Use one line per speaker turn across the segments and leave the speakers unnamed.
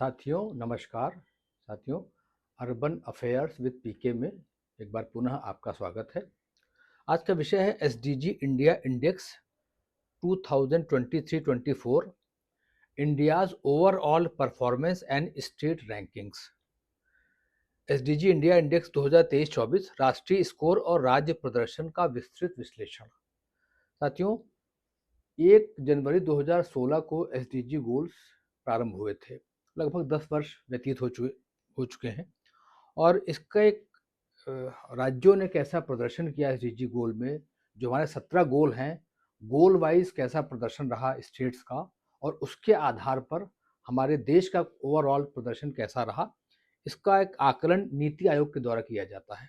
साथियों नमस्कार। साथियों, अर्बन अफेयर्स विद पीके में एक बार पुनः आपका स्वागत है। आज का विषय है SDG India index 2023-24, India's overall performance and state rankings. SDG India index 2023-24 राष्ट्रीय स्कोर और राज्य प्रदर्शन का विस्तृत विश्लेषण। साथियों, 1 जनवरी 2016 को एसडीजी गोल्स प्रारंभ हुए थे। लगभग 10 वर्ष व्यतीत हो चुके हैं और इसका एक राज्यों ने कैसा प्रदर्शन किया एसडीजी गोल में, जो हमारे 17 गोल हैं, गोल वाइज कैसा प्रदर्शन रहा स्टेट्स का, और उसके आधार पर हमारे देश का ओवरऑल प्रदर्शन कैसा रहा, इसका एक आकलन नीति आयोग के द्वारा किया जाता है।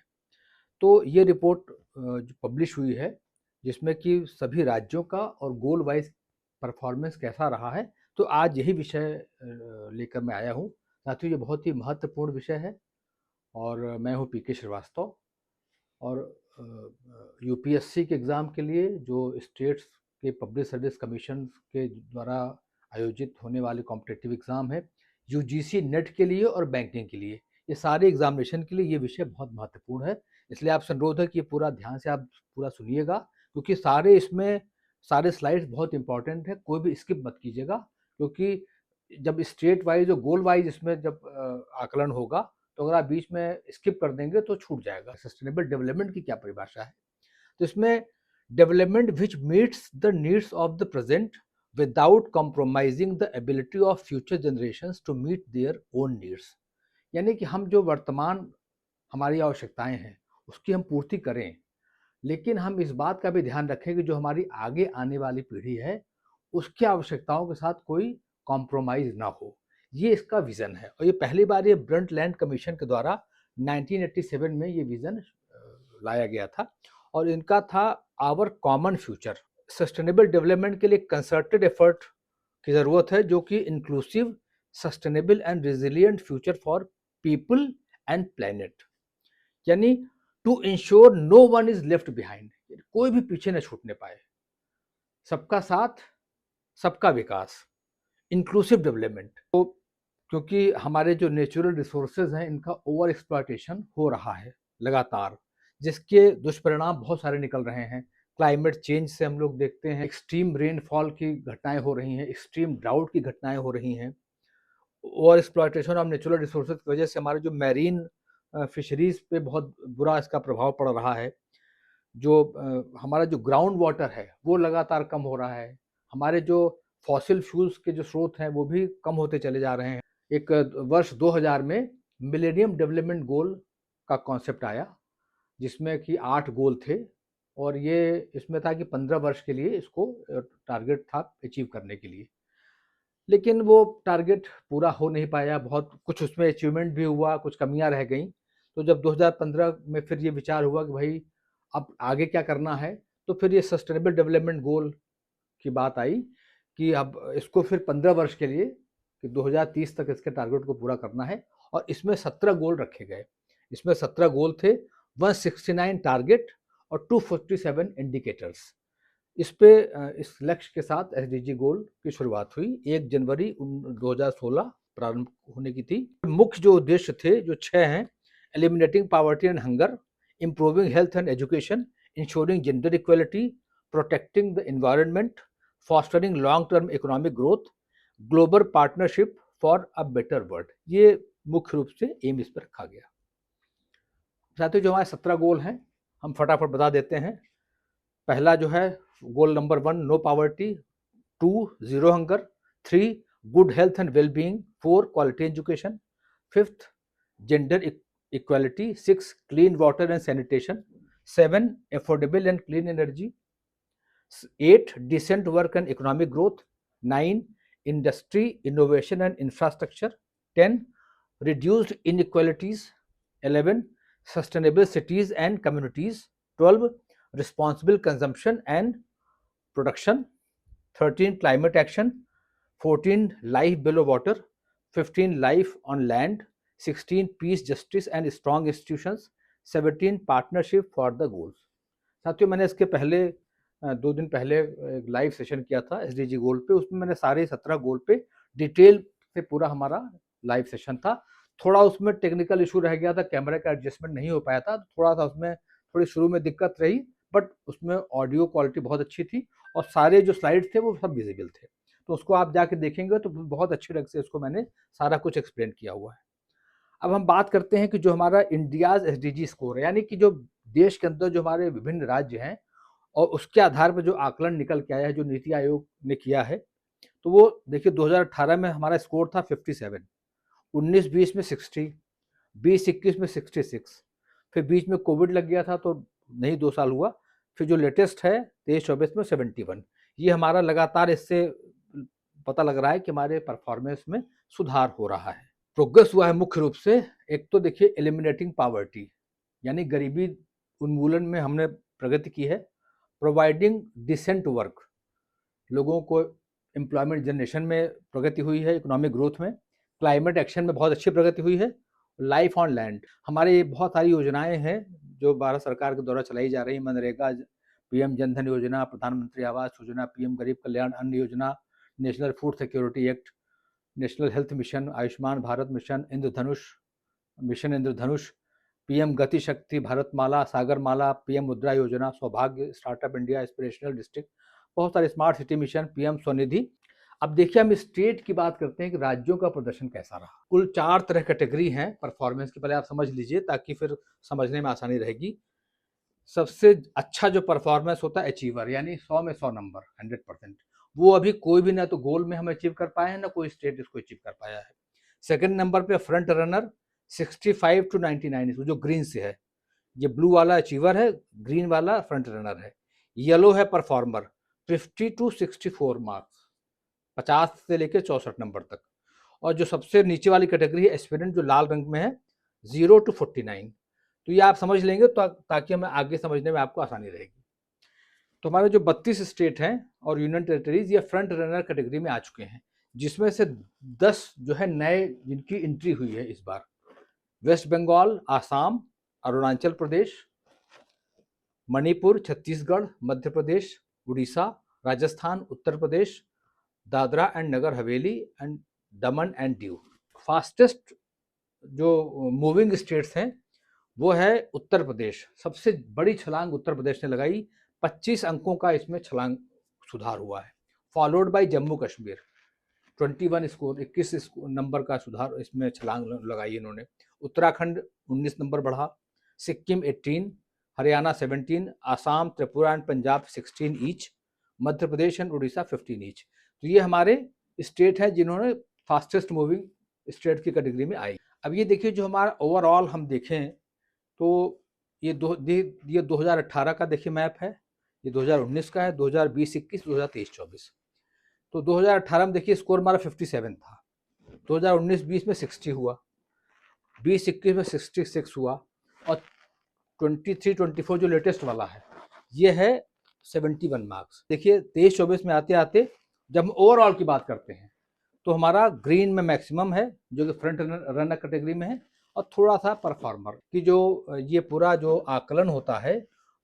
तो ये रिपोर्ट जो पब्लिश हुई है, जिसमें कि सभी राज्यों का और गोल वाइज परफॉर्मेंस कैसा रहा है, तो आज यही विषय लेकर मैं आया हूँ। साथियों, ये बहुत ही महत्वपूर्ण विषय है और मैं हूँ पीके श्रीवास्तव। और यूपीएससी के एग्ज़ाम के लिए जो स्टेट्स के पब्लिक सर्विस कमीशन के द्वारा आयोजित होने वाले कॉम्पिटिटिव एग्ज़ाम है, यूजीसी नेट के लिए और बैंकिंग के लिए, ये सारे एग्जामिनेशन के लिए ये विषय बहुत महत्वपूर्ण है। इसलिए आपसे अनुरोध है कि ये पूरा ध्यान से आप पूरा सुनिएगा, क्योंकि सारे स्लाइड्स बहुत इंपॉर्टेंट है, कोई भी स्किप मत कीजिएगा। क्योंकि जब स्टेट वाइज और गोल वाइज इसमें जब आकलन होगा, तो अगर आप बीच में स्किप कर देंगे तो छूट जाएगा। सस्टेनेबल डेवलपमेंट की क्या परिभाषा है, तो इसमें development which meets the needs of the present without compromising the ability of future generations to meet their own needs. यानी कि हम जो वर्तमान हमारी आवश्यकताएं हैं उसकी हम पूर्ति करें, लेकिन हम इस बात का भी ध्यान रखें कि जो हमारी आगे आने वाली पीढ़ी है उसकी आवश्यकताओं के साथ कोई कॉम्प्रोमाइज ना हो। ये इसका विजन है और ये पहली बार ये ब्रंटलैंड कमीशन के द्वारा 1987 में ये विजन लाया गया था और इनका था our common future. Sustainable development के लिए कंसर्टेड एफर्ट की ज़रूरत है, जो कि inclusive, sustainable and resilient future for people and planet, यानी to ensure no one is left behind, कोई भी पीछे न छूटने पाए, सबका साथ सबका विकास, इंक्लूसिव डेवलपमेंट। तो क्योंकि हमारे जो नेचुरल रिसोर्सेज हैं इनका ओवर एक्सप्लॉयटेशन हो रहा है लगातार, जिसके दुष्परिणाम बहुत सारे निकल रहे हैं। क्लाइमेट चेंज से हम लोग देखते हैं एक्सट्रीम रेनफॉल की घटनाएं हो रही हैं, एक्सट्रीम ड्राउट की घटनाएं हो रही हैं। Over exploitation of natural resources की वजह से हमारे जो मैरीन फिशरीज पे बहुत बुरा इसका प्रभाव पड़ रहा है। जो हमारा जो ग्राउंड वाटर है वो लगातार कम हो रहा है। हमारे जो फॉसिल फ्यूल्स के जो स्रोत हैं वो भी कम होते चले जा रहे हैं। एक वर्ष 2000 में मिलेनियम डेवलपमेंट गोल का कॉन्सेप्ट आया, जिसमें कि 8 गोल थे और ये इसमें था कि 15 वर्ष के लिए इसको टारगेट था अचीव करने के लिए। लेकिन वो टारगेट पूरा हो नहीं पाया, बहुत कुछ उसमें अचीवमेंट भी हुआ, कुछ कमियां रह गई। तो जब 2015 में फिर ये विचार हुआ कि भाई अब आगे क्या करना है, तो फिर ये सस्टेनेबल डेवलपमेंट गोल की बात आई कि अब इसको फिर 15 वर्ष के लिए कि 2030 तक इसके टारगेट को पूरा करना है और इसमें 17 गोल रखे गए। इसमें 17 गोल थे, 169 टारगेट और 247 इंडिकेटर्स। इस लक्ष्य के साथ एसडीजी गोल की शुरुआत हुई 1 जनवरी 2016 प्रारंभ होने की थी। मुख्य जो उद्देश्य थे जो 6 हैं: eliminating poverty and hunger, improving health and education, ensuring gender equality, protecting the environment, fostering long-term economic growth, global partnership for a better world। ये मुख्य रूप से एम इस पर रखा गया। साथियों, जो हमारे 17 गोल हैं हम फटाफट बता देते हैं। पहला जो है goal number 1, no poverty; 2, zero hunger; 3, good health and wellbeing; 4, quality education; 5th, gender equality; 6, clean water and sanitation; 7, affordable and clean energy; 8, decent work and economic growth; 9, industry, innovation and infrastructure; 10, reduced inequalities; 11, sustainable cities and communities; 12, responsible consumption and production; 13, climate action; 14, life below water; 15, life on land; 16, peace, justice and strong institutions; 17, partnership for the goals। साथियों, मैंने इसके पहले 2 दिन पहले एक live session किया था SDG गोल पे, उसमें मैंने सारे 17 गोल पे डिटेल से पूरा हमारा लाइव सेशन था। थोड़ा उसमें टेक्निकल इशू रह गया था, कैमरे का एडजस्टमेंट नहीं हो पाया था, थोड़ा सा उसमें थोड़ी शुरू में दिक्कत रही, बट उसमें ऑडियो क्वालिटी बहुत अच्छी थी और सारे जो स्लाइड्स थे वो सब विजिबल थे। तो उसको आप जाके देखेंगे तो बहुत अच्छे ढंग से उसको मैंने सारा कुछ एक्सप्लेन किया हुआ है। अब हम बात करते हैं कि जो हमारा इंडियाज एसडीजी स्कोर है, यानी कि जो देश के अंदर जो हमारे विभिन्न राज्य हैं और उसके आधार पर जो आकलन निकल के आया है, जो नीति आयोग ने किया है, तो वो देखिए 2018 में हमारा स्कोर था 57, 19-20 में 60, 20-21 में 66, फिर बीच में कोविड लग गया था तो नहीं 2 साल हुआ, फिर जो लेटेस्ट है 23-24 में 71। ये हमारा लगातार इससे पता लग रहा है कि हमारे परफॉर्मेंस में सुधार हो रहा है। प्रोग्रेस हुआ है मुख्य रूप से, एक तो देखिए एलिमिनेटिंग पॉवर्टी, यानी गरीबी उन्मूलन में हमने प्रगति की है। प्रोवाइडिंग डिसेंट वर्क, लोगों को एम्प्लॉयमेंट जनरेशन में प्रगति हुई है, इकोनॉमिक ग्रोथ में। क्लाइमेट एक्शन में बहुत अच्छी प्रगति हुई है। लाइफ ऑन लैंड, हमारे बहुत सारी योजनाएं हैं जो भारत सरकार के द्वारा चलाई जा रही हैं, मनरेगा, पीएम जनधन योजना, प्रधानमंत्री आवास योजना, पीएम गरीब Kalyan Anna Yojana, national food security act, national health mission, Ayushman Bharat mission, Indradhanush mission, Indradhanush, PM Gati Shakti, Bharatmala, Sagarmala, PM मुद्रा योजना, सौभाग्य, स्टार्टअप इंडिया, एस्पिरेशनल डिस्ट्रिक्ट, बहुत सारे smart city mission, PM Svanidhi. अब देखिए हम स्टेट की बात करते हैं कि राज्यों का प्रदर्शन कैसा रहा। कुल 4 तरह कैटेगरी हैं परफॉर्मेंस की, पहले आप समझ लीजिए ताकि फिर समझने में आसानी रहेगी। सबसे अच्छा जो परफॉर्मेंस होता है अचीवर, यानी 100 में 100 नंबर, 100%। वो अभी कोई भी ना तो गोल में हम अचीव कर पाए हैं, ना कोई स्टेट इसको अचीव कर पाया है। सेकंड नंबर पे फ्रंट रनर 65 टू 99, जो ग्रीन से है, ये ब्लू वाला अचीवर है, ग्रीन वाला फ्रंट रनर है। येलो है परफॉर्मर 50 टू 64 मार्क्स, 50 से लेकर 64 नंबर तक। और जो सबसे नीचे वाली कैटेगरी है एस्पिरेंट, जो लाल रंग में है, 0 टू 49। तो ये आप समझ लेंगे तो ताकि हमें आगे समझने में आपको आसानी रहेगी। तो हमारे जो 32 स्टेट हैं और यूनियन टेरिटरीज, ये फ्रंट रनर कैटेगरी में आ चुके हैं, जिसमें से 10 जो है नए जिनकी एंट्री हुई है इस बार। West Bengal, Assam, Arunachal Pradesh, Manipur, Chhattisgarh, Madhya Pradesh, Orissa, Rajasthan, Uttar Pradesh, Dadra and Nagar Haveli and Daman and Diu. Fastest जो मूविंग स्टेट्स हैं वो है उत्तर प्रदेश। सबसे बड़ी छलांग उत्तर प्रदेश ने लगाई, 25 अंकों का इसमें छलांग सुधार हुआ है। Followed by Jammu Kashmir, 21 score, 21 number का सुधार इसमें छलांग लगाई इन्होंने। उत्तराखंड 19 नंबर बढ़ा, Sikkim 18, Haryana 17, Assam, Tripura and Punjab 16 each, Madhya Pradesh and Orissa 15 each. तो ये हमारे स्टेट हैं जिन्होंने फास्टेस्ट मूविंग स्टेट की कैटेगरी में आई। अब ये देखिए जो हमारा ओवरऑल हम देखें तो ये 2018 का देखिए मैप है, ये 2019 का है, 2020-21, 2023-24। तो 2018 में देखिए स्कोर हमारा 57 था, 2019-20 में 60 हुआ, 20-21 में 66 हुआ, और 23-24 जो लेटेस्ट वाला है ये है 71 मार्क्स। देखिए 23-24 में आते आते जब हम ओवरऑल की बात करते हैं तो हमारा ग्रीन में मैक्सिमम है, जो कि फ्रंट रनर कैटेगरी में है, और थोड़ा सा परफॉर्मर की जो ये पूरा जो आकलन होता है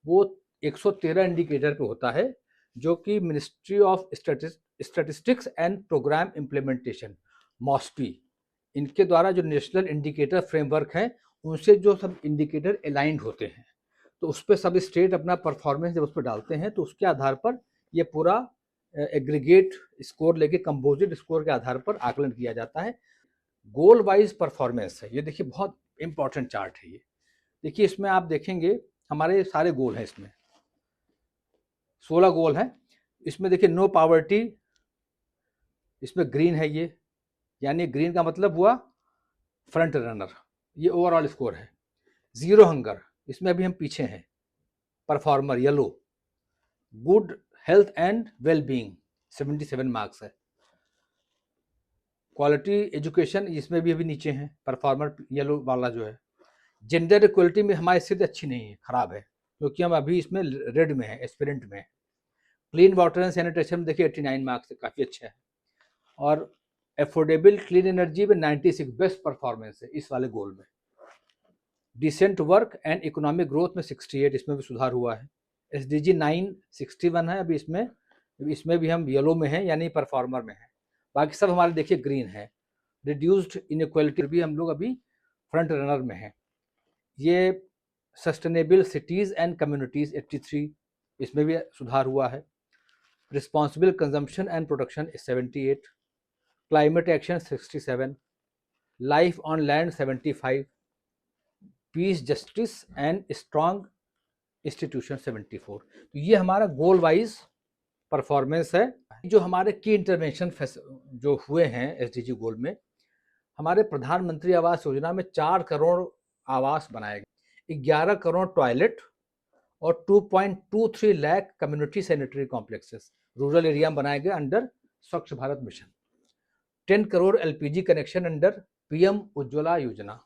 वो 113 इंडिकेटर पे होता है, जो कि ministry of statistics and programme implementation, MoSPI, इनके द्वारा जो नेशनल इंडिकेटर फ्रेमवर्क है उनसे जो सब इंडिकेटर अलाइंड होते हैं, तो उस पर सब स्टेट अपना परफॉर्मेंस जब उस पर डालते हैं तो उसके आधार पर ये पूरा एग्रीगेट स्कोर लेके कंपोजिट स्कोर के आधार पर आकलन किया जाता है। गोल वाइज परफॉर्मेंस है, ये देखिए बहुत इंपॉर्टेंट चार्ट है ये। देखिए इसमें आप देखेंगे हमारे सारे गोल हैं, इसमें 16 गोल हैं। इसमें देखिए नो पॉवर्टी, इसमें ग्रीन है ये, यानी ग्रीन का मतलब हुआ फ्रंट रनर, ये ओवरऑल स्कोर है। जीरो हंगर, इसमें अभी हम पीछे हैं, performer yellow. Good health and wellbeing 77 marks है। क्वालिटी एजुकेशन, इसमें भी अभी नीचे हैं, परफॉर्मर येलो वाला जो है। जेंडर इक्वलिटी में हमारी स्थिति अच्छी नहीं है, खराब है, क्योंकि हम अभी इसमें रेड में है, एस्पिरेंट में है। क्लीन वाटर एंड सैनिटेशन में देखिए 89 मार्क्स है, काफ़ी अच्छा है। और एफोर्डेबल क्लीन एनर्जी में 96, बेस्ट परफॉर्मेंस है इस वाले गोल में। Decent work and economic growth में 68, इसमें भी सुधार हुआ है। SDG 9 61 है, अभी इसमें भी हम येलो में हैं, यानी परफॉर्मर में है। बाकी सब हमारे देखिए ग्रीन है। रिड्यूस्ड इनइक्वालिटी भी हम लोग अभी फ्रंट रनर में हैं। ये सस्टेनेबल सिटीज़ एंड कम्युनिटीज़ 83, इसमें भी सुधार हुआ है। Responsible consumption and production 78, climate action 67, life on land 75, piece justice and strong institution 74। तो ये हमारा गोल वाइज परफॉर्मेंस है। जो हमारे की इंटरवेंशन जो हुए हैं एसडीजी गोल में, हमारे प्रधानमंत्री आवास योजना में 4 करोड़ आवास बनाए गए, 11 करोड़ टॉयलेट और 2.23 lakh community sanitary complexes rural area में बनाए गए under Swachh Bharat mission. 10 crore LPG connection under PM Ujjwala Yojana.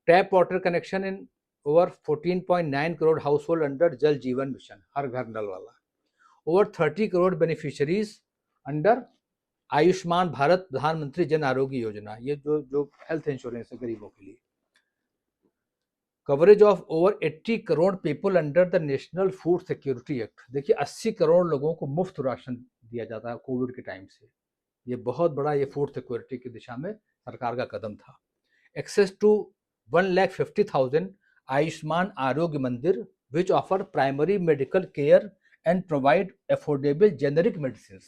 Tap water connection in over 14.9 crore household under Jal Jeevan mission, हर घर नल वाला। Over 30 crore beneficiaries under Ayushman Bharat Pradhanmantri Jan Arogya Yojana, ये जो हेल्थ इंश्योरेंस है गरीबों के लिए। Coverage of over 80 crore people under the national food security act. देखिए 80 करोड़ लोगों को मुफ्त राशन दिया जाता है कोविड के टाइम से। ये बहुत बड़ा ये फूड सिक्योरिटी की दिशा में सरकार का कदम था। एक्सेस टू 1,50,000 आयुष्मान आरोग्य मंदिर which offer primary medical care and provide affordable generic medicine.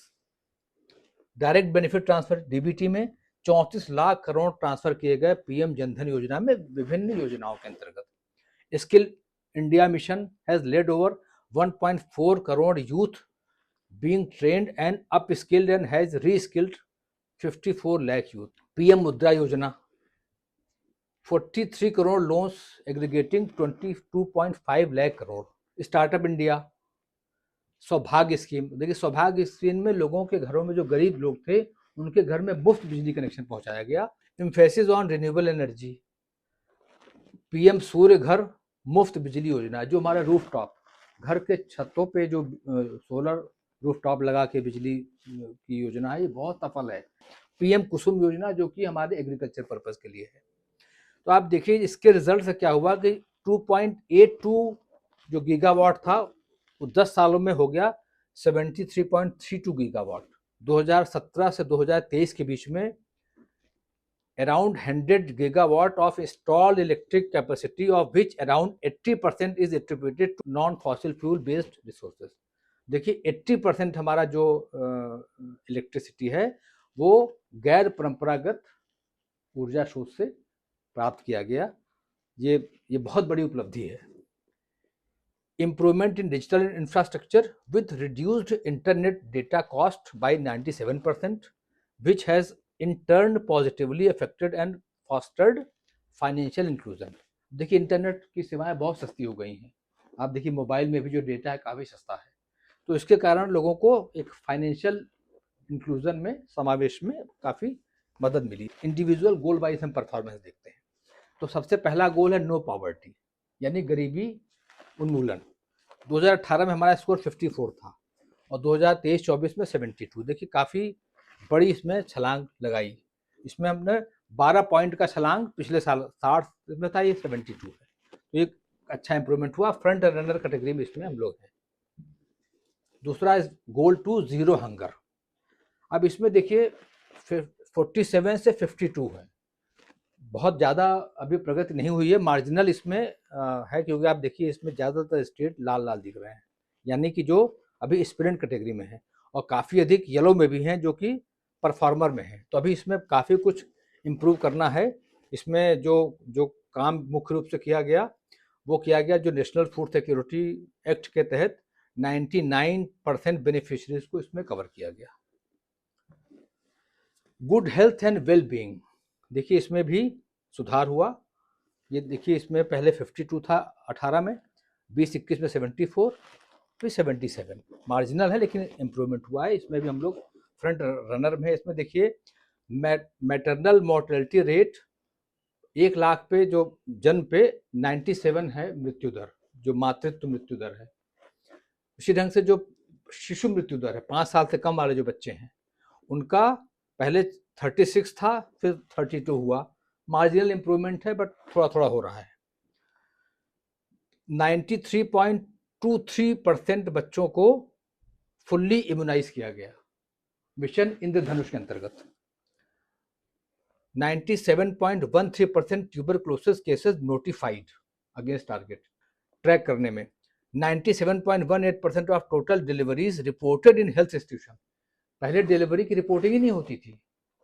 Direct benefit transfer DBT में 34 लाख करोड़ ट्रांसफर किए गए पीएम जनधन योजना में विभिन्न योजनाओं के अंतर्गत। Skill India mission has lead over 1.4 crore youth being trained and upskilled and has reskilled 54 lakh youth. PM मुद्रा योजना 43 crore loans aggregating 22.5 lakh crore. Startup India सौभाग्य स्कीम, देखिए सौभाग्य स्कीम में लोगों के घरों में जो गरीब लोग थे उनके घर में मुफ्त बिजली कनेक्शन पहुंचाया गया। Emphasis on renewable energy, PM Surya Ghar Muft बिजली योजना, जो हमारा रूफटॉप घर के छतों पे जो सोलर रूफटॉप लगा के बिजली की योजना है, ये बहुत सफल है। पीएम कुसुम योजना जो कि हमारे एग्रीकल्चर पर्पस के लिए है। तो आप देखिए इसके रिजल्ट से क्या हुआ कि 2.82 जो गीगावाट था वो 10 सालों में हो गया 73.32 गीगावाट। 2017 से 2023 के बीच में around 100 gigawatt of installed electric capacity, of which around 80% is attributed to non-fossil fuel based resources। देखिए 80% हमारा जो इलेक्ट्रिसिटी है वो गैर परंपरागत ऊर्जा स्रोत से प्राप्त किया गया। ये बहुत बड़ी उपलब्धि है। Improvement in digital infrastructure with reduced internet data cost by 97%, which has in turn positively affected and fostered financial inclusion। देखिए इंटरनेट की सेवाएं बहुत सस्ती हो गई हैं। आप देखिए मोबाइल में भी जो डेटा है काफ़ी सस्ता है, तो इसके कारण लोगों को एक फाइनेंशियल इंक्लूजन में समावेश में काफ़ी मदद मिली। इंडिविजुअल गोल वाइज हम परफॉर्मेंस देखते हैं। तो सबसे पहला गोल है नो पॉवर्टी, यानी गरीबी उन्मूलन। 2018 में हमारा स्कोर 54 था और 2023-24 में 72। देखिए काफ़ी बड़ी इसमें छलांग लगाई। इसमें हमने 12 पॉइंट का छलांग पिछले साल 60 में था, ये 72 है, तो एक अच्छा इंप्रूवमेंट हुआ। फ्रंट रनर कैटेगरी में इसमें हम लोग हैं। दूसरा गोल 2 जीरो हंगर। अब इसमें देखिए 47 से 52 है, बहुत ज़्यादा अभी प्रगति नहीं हुई है, मार्जिनल इसमें है, क्योंकि आप देखिए इसमें ज़्यादातर स्टेट लाल लाल दिख रहे हैं, यानी कि जो अभी एस्पिरेंट कैटेगरी में है, और काफ़ी अधिक येलो में भी हैं जो कि परफॉर्मर में है। तो अभी इसमें काफ़ी कुछ इम्प्रूव करना है। इसमें जो काम मुख्य रूप से किया गया वो किया गया जो नेशनल फूड सिक्योरिटी एक्ट के तहत 99% बेनिफिशरीज को इसमें कवर किया गया। Good health and well being, देखिए इसमें भी सुधार हुआ। ये देखिए इसमें पहले 52 था 18 में, 20-21 में 74, फिर 77, मार्जिनल है लेकिन इम्प्रूवमेंट हुआ है। इसमें भी हम लोग फ्रंट रनर में है। इसमें देखिए मैटरनल मोर्टेलिटी रेट 1 लाख पे जो जन्म पे 97 है मृत्यु दर, जो मातृत्व मृत्यु दर है। उसी ढंग से जो शिशु मृत्यु दर है 5 साल से कम वाले जो बच्चे हैं उनका पहले 36 था, फिर 32 हुआ, मार्जिनल इंप्रूवमेंट है बट थोड़ा थोड़ा हो रहा है। 93.23% बच्चों को फुल्ली इम्यूनाइज किया गया मिशन इंद्रधनुष के अंतर्गत। 97.13% tuberculosis cases notified against target track करने में। 97.18% of total deliveries reported in health institution. पहले डिलीवरी की रिपोर्टिंग ही नहीं होती थी,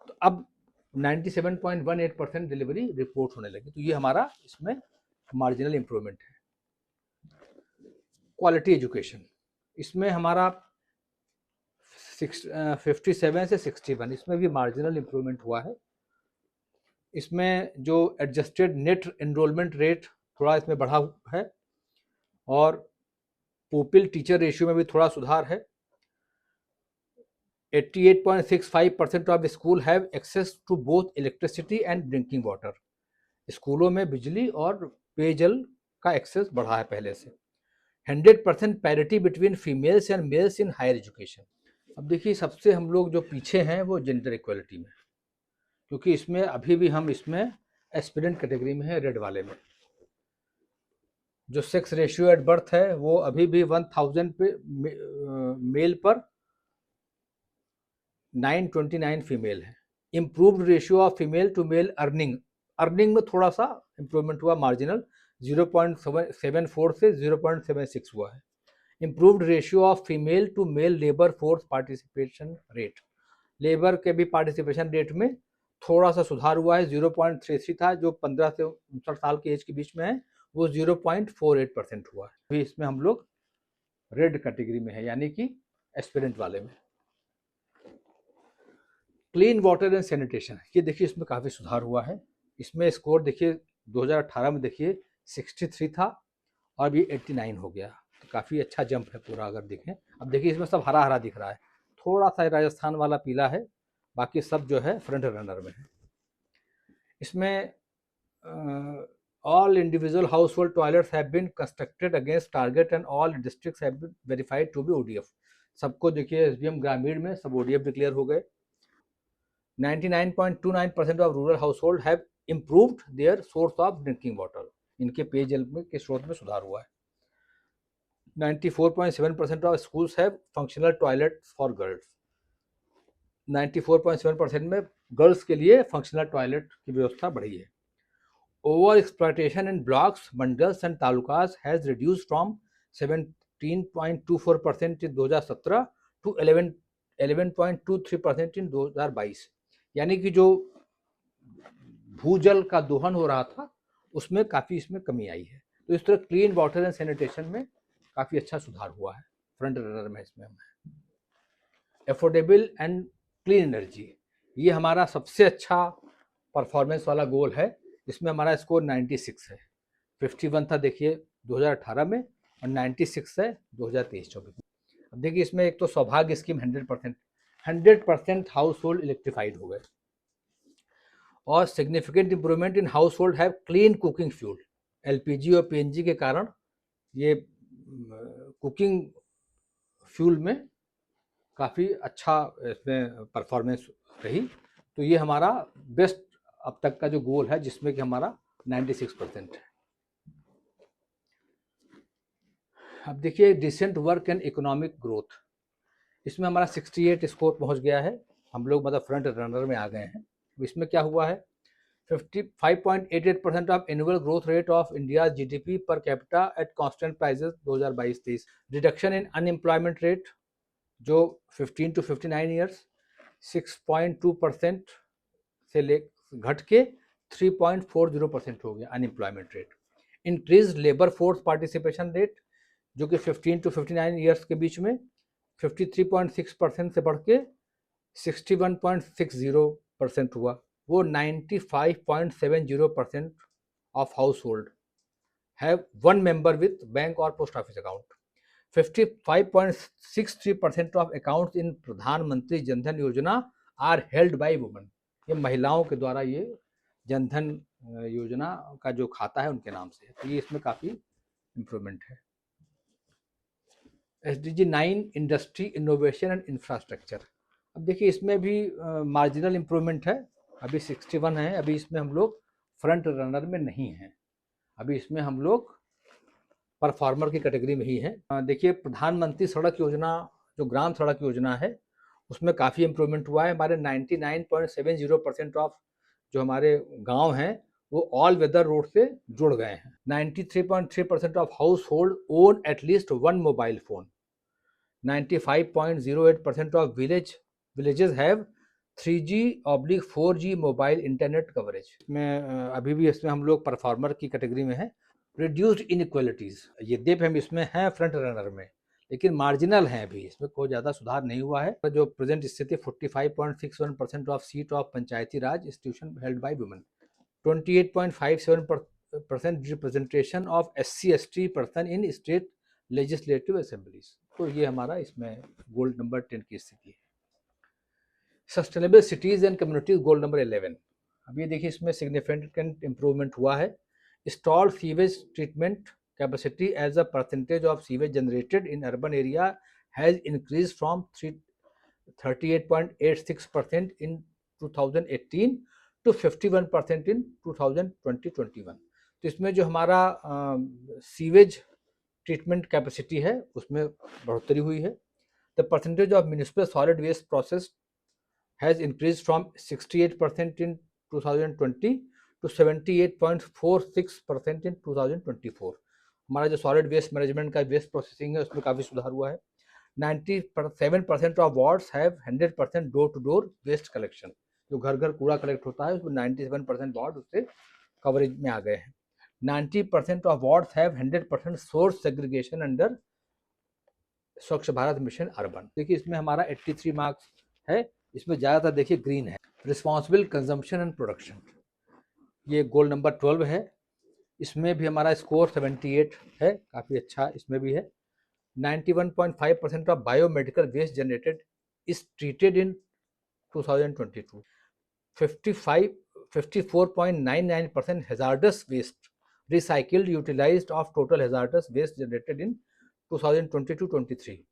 तो अब 97.18% डिलीवरी रिपोर्ट होने लगी। तो ये हमारा इसमें मार्जिनल इंप्रूवमेंट है। क्वालिटी एजुकेशन, इसमें हमारा 57 से 61, इसमें भी मार्जिनल इंप्रूवमेंट हुआ है। इसमें जो एडजस्टेड नेट एनरोलमेंट रेट थोड़ा इसमें बढ़ा है, और पुपिल टीचर रेशियो में भी थोड़ा सुधार है। 88.65% of school have access to both electricity and drinking water. स्कूलों में बिजली और पेयजल का एक्सेस बढ़ा है पहले से। 100% parity between females and males in higher education. अब देखिए, सबसे हम लोग जो पीछे हैं वो जेंडर इक्वलिटी में, क्योंकि इसमें अभी भी हम इसमें एस्पिरेंट कैटेगरी में है, रेड वाले में। जो सेक्स रेशियो एट बर्थ है वो अभी भी 1000 पे मेल पर 929 फीमेल है। Improved ratio of female to male earning में थोड़ा सा इम्प्रूवमेंट हुआ, मार्जिनल 0.74 से 0.76 हुआ है। Improved ratio of female to male labour force participation rate, labour के भी पार्टिसिपेशन रेट में थोड़ा सा सुधार हुआ है। 0.33 था, जो 15 से 59 साल के एज के बीच में है, वो 0.48% हुआ है। अभी इसमें हम लोग रेड कैटेगरी में है, यानी कि एस्पिरेंट वाले में। क्लीन वाटर एंड सैनिटेशन, ये देखिए इसमें काफ़ी सुधार हुआ है। इसमें स्कोर देखिए 2018 में देखिए 63 था, और अभी 89 हो गया, तो काफ़ी अच्छा जंप है पूरा अगर देखें। अब देखिए इसमें सब हरा हरा दिख रहा है, थोड़ा सा राजस्थान वाला पीला है, बाकी सब जो है फ्रंट रनर में है। इसमें all individual household toilets have been constructed against target and all districts have been verified to be ODF. सबको देखिए एसडीएम ग्रामीण में सब ओडीएफ डिक्लेयर हो गए। 99.29% of rural household have improved their source of drinking water. इनके पेयजल में के स्रोत में सुधार हुआ है। 94.7% of schools have functional toilet for girls. 94.7% में गर्ल्स के लिए फंक्शनल टॉयलेट की व्यवस्था बढ़ी है। Over exploitation in blocks, mandals and talukas has reduce from 17.24% in 2017 to 11.23% in 2022। यानी कि जो भूजल का दोहन हो रहा था उसमें काफ़ी इसमें कमी आई है। तो इस तरह क्लीन वाटर एंड सैनिटेशन में काफ़ी अच्छा सुधार हुआ है, फ्रंट रनर में इसमें हम है। एफोर्डेबल एंड क्लीन एनर्जी, ये हमारा सबसे अच्छा परफॉर्मेंस वाला गोल है। इसमें हमारा स्कोर 96 है। 51 था देखिए 2018 में, और 96 है 2023-24 में। अब देखिए इसमें एक तो सौभाग्य स्कीम 100% हाउस होल्ड इलेक्ट्रीफाइड हो गए, और significant improvement in house hold have clean cooking fuel. LPG और पीएनजी के कारण ये कुकिंग फ्यूल में काफ़ी अच्छा इसमें परफॉर्मेंस रही। तो ये हमारा बेस्ट अब तक का जो गोल है, जिसमें कि हमारा 96% है। अब देखिए decent work and economic growth, इसमें हमारा 68 स्कोर पहुंच गया है। हम लोग मतलब फ्रंट रनर में आ गए हैं। इसमें क्या हुआ है, 55.88% of annual growth rate of India GDP per capita at constant prices 2022-23। Reduction in unemployment rate जो 15 to 59 ईयर्स 6.2% से ले घट के 3.40% हो गया unemployment rate. Increase labour force participation rate जो कि 15 to 59 ईयर्स के बीच में 53.6% से बढ़ के 61.60% हुआ। वो 95.70% of household have one member with bank और post office account. 55.63% of accounts in Pradhanmantri Jandhan योजना आर हेल्ड बाय वुमेन। ये महिलाओं के द्वारा ये जनधन योजना का जो खाता है उनके नाम से, तो ये इसमें काफ़ी इम्प्रूवमेंट है। SDG 9 industry innovation and infrastructure, अब देखिए इसमें भी मार्जिनल इम्प्रूवमेंट है। अभी 61 है, अभी इसमें हम लोग फ्रंट रनर में नहीं हैं, अभी इसमें हम लोग परफॉर्मर की कैटेगरी में ही है। देखिए प्रधानमंत्री सड़क योजना जो ग्राम सड़क योजना है उसमें काफ़ी इम्प्रूवमेंट हुआ है। हमारे 99.70% ऑफ जो हमारे गांव हैं वो ऑल वेदर रोड से जुड़ गए हैं। 93.3% of house hold own at least one mobile phone. 95.08% of villages have 3G/4G mobile internet coverage. में अभी भी इसमें हम लोग परफॉर्मर की कैटेगरी में हैं। रिड्यूस्ड इनइक्वालिटीज, यद्यपि हम इसमें हैं फ्रंट रनर में, लेकिन मार्जिनल हैं अभी, इसमें कोई ज़्यादा सुधार नहीं हुआ है। जो प्रेजेंट स्थिति 45.61% of seat of Panchayati Raj institution held by women. 28.57% representation of SC/ST person in state legislative assemblies. तो ये हमारा इसमें गोल नंबर 10 की स्थिति है। Sustainable cities and communities goal number 11। अब ये देखिए इसमें सिग्निफिकेंट इंप्रूवमेंट हुआ है। Installed sewage treatment capacity as a percentage of sewage generated in urban area has increase from 38.86% in 2018 to 51% in 2020-21। तो इसमें जो हमारा सीवेज ट्रीटमेंट कैपेसिटी है उसमें बढ़ोतरी हुई है। The percentage of municipal solid waste process has increase from 68% in 2020 to 78.46% in 2024। हमारा जो सॉलिड वेस्ट मैनेजमेंट का वेस्ट प्रोसेसिंग है उसमें काफ़ी सुधार हुआ है। 97% of wards have 100% door to door waste collection. जो घर घर कूड़ा कलेक्ट होता है उसमें 97% वार्ड उससे कवरेज में आ गए हैं। 90% of wards have 100% source segregation under Swachh Bharat mission urban. देखिए इसमें हमारा 83 मार्क्स है, इसमें ज़्यादातर देखिए ग्रीन है। रिस्पॉन्सिबल कंजम्पशन एंड प्रोडक्शन, ये गोल नंबर 12 है। इसमें भी हमारा स्कोर 78 है, काफ़ी अच्छा इसमें भी है। 91.5% of biomedical waste generated is treated in 2022। 54.99% hazardous waste recycled utilized of total hazardous waste generated in 2022-23,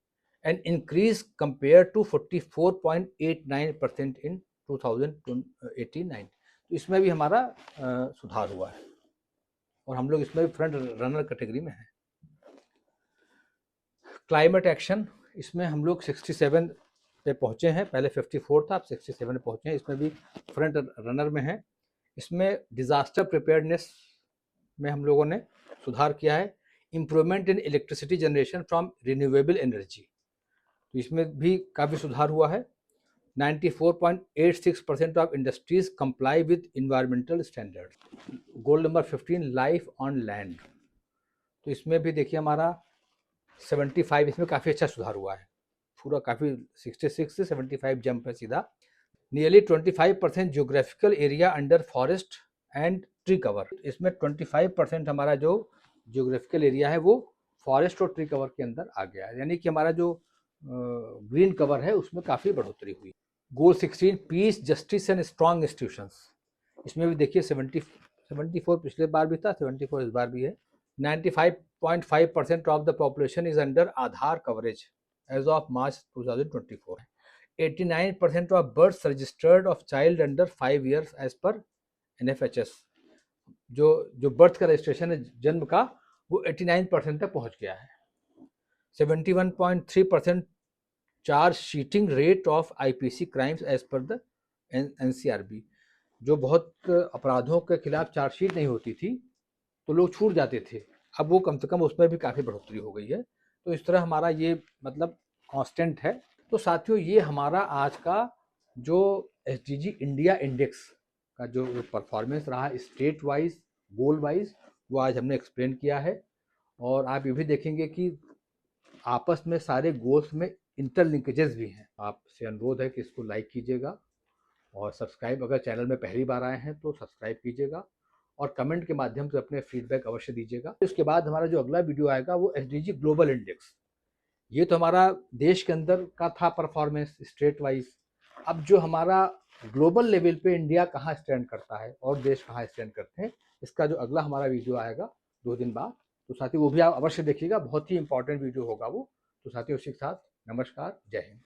an increase compared to 44.89% in 2018-19। तो इसमें भी हमारा सुधार हुआ है और हम लोग इसमें भी फ्रंट रनर कैटेगरी में हैं। क्लाइमेट एक्शन, इसमें हम लोग 67 पे पहुँचे हैं, पहले 54 था, अब 67 पे पहुँचे हैं, इसमें भी फ्रंट रनर में है। इसमें डिज़ास्टर प्रिपेयर्डनेस में हम लोगों ने सुधार किया है। Improvement in electricity generation from renewable energy, तो इसमें भी काफ़ी सुधार हुआ है। 94.86% of industries comply with environmental standard. Goal number 15 life on land, तो इसमें भी देखिए हमारा 75, इसमें काफ़ी अच्छा सुधार हुआ है, पूरा काफ़ी 66 से 75 जंप है सीधा। Nearly 25% geographical area under forest and tree cover, इसमें 25% हमारा जो जियोग्राफिकल एरिया है वो फॉरेस्ट और ट्री कवर के अंदर आ गया है, यानी कि हमारा जो ग्रीन कवर है उसमें काफ़ी बढ़ोतरी हुई। गोल 16 piece justice and strong institutions, इसमें भी देखिए 74 पिछले बार भी था, 74 इस बार भी है। 95.5% of the population is under Aadhaar coverage as of March 2024। 89% of births registered of child under 5 years as per NFHS, जो बर्थ का रजिस्ट्रेशन है जन्म का वो 89% तक पहुंच गया है। 71.3% charge sheeting rate of IPC crimes as per the NCRB, जो बहुत अपराधों के खिलाफ चार्जशीट नहीं होती थी तो लोग छूट जाते थे, अब वो कम से कम उसमें भी काफ़ी बढ़ोतरी हो गई है। तो इस तरह हमारा ये मतलब कांस्टेंट है। तो साथियों ये हमारा आज का जो SDG इंडिया इंडेक्स का जो परफॉर्मेंस रहा स्टेट वाइज गोल वाइज वो आज हमने एक्सप्लेन किया है। और आप ये भी देखेंगे कि आपस में सारे गोल्स में इंटरलिंकेजेस भी हैं। आपसे अनुरोध है कि इसको लाइक कीजिएगा और सब्सक्राइब, अगर चैनल में पहली बार आए हैं तो सब्सक्राइब कीजिएगा और कमेंट के माध्यम से अपने फीडबैक अवश्य दीजिएगा। उसके बाद हमारा जो अगला वीडियो आएगा वो SDG ग्लोबल इंडेक्स, ये तो हमारा देश के अंदर का था परफॉर्मेंस स्टेट वाइज। अब जो हमारा ग्लोबल लेवल पे इंडिया कहाँ स्टैंड करता है और देश कहाँ स्टैंड करते हैं, इसका जो अगला हमारा वीडियो आएगा 2 दिन बाद, तो साथियों वो भी आप अवश्य देखिएगा, बहुत ही इंपॉर्टेंट वीडियो होगा वो। तो साथियों उसी के साथ नमस्कार, जय हिंद।